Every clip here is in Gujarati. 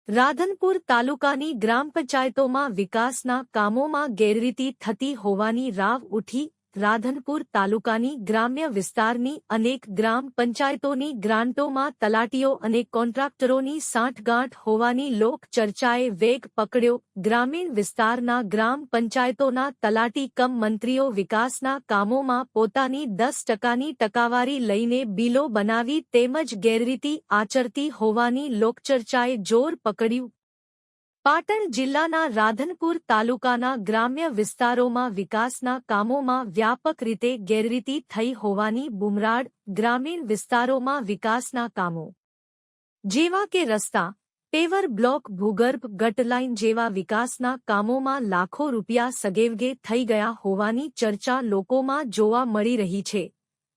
રાધનપુર તાલુકાની ગ્રામ પંચાયતોમાં વિકાસના કામોમાં ગેરરીતિ થતી હોવાની રાવ ઉઠી. રાધનપુર તાલુકાની ગ્રામ્ય વિસ્તારની અનેક ગ્રામ પંચાયતોની ગ્રાન્ટોમાં તલાટીઓ અને કોન્ટ્રાક્ટરોની સાંઠગાંઠ હોવાની લોક ચર્ચાએ વેગ પકડ્યો. ગ્રામીણ વિસ્તારના ગ્રામ પંચાયતોના તલાટી કમ મંત્રીઓ વિકાસના કામોમાં પોતાની 10%ની ટકાવારી લઈને બિલો બનાવી તેમજ ગેરરીતિ આચરતી હોવાની લોકચર્ચાએ જોર પકડ્યું. પાટણ જિલ્લાના રાધનપુર તાલુકાના ગ્રામ્ય વિસ્તારોમાં વિકાસના કામોમાં વ્યાપક રીતે ગેરરીતિ થઈ હોવાની બુમરાડ. ગ્રામીણ વિસ્તારોમાં વિકાસના કામો જેવા કે રસ્તા, પેવર બ્લોક, ભૂગર્ભ ગટરલાઇન જેવા વિકાસના કામોમાં લાખો રૂપિયા સગેવગે થઈ ગયા હોવાની ચર્ચા લોકોમાં જોવા મળી રહી છે.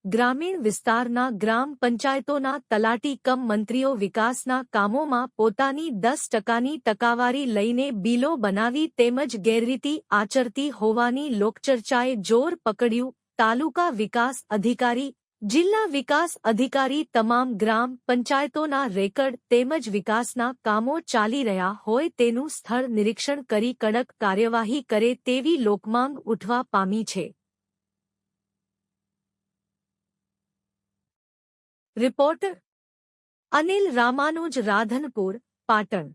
ગ્રામીણ વિસ્તારના ગ્રામ પંચાયતોના તલાટી કમ મંત્રીઓ વિકાસના કામોમાં પોતાની 10%ની ટકાવારી લઈને બિલો બનાવી તેમજ ગેરરીતિ આચરતી હોવાની લોકચર્ચાએ જોર પકડ્યું. તાલુકા વિકાસ અધિકારી, જિલ્લા વિકાસ અધિકારી તમામ ગ્રામ પંચાયતોના રેકર્ડ તેમજ વિકાસના કામો ચાલી રહ્યા હોય તેનું સ્થળ નિરીક્ષણ કરી કડક કાર્યવાહી કરે તેવી લોકમાંગ ઉઠવા પામી છે. રિપોર્ટર અનિલ રામાનુજ, રાધનપુર, પાટણ.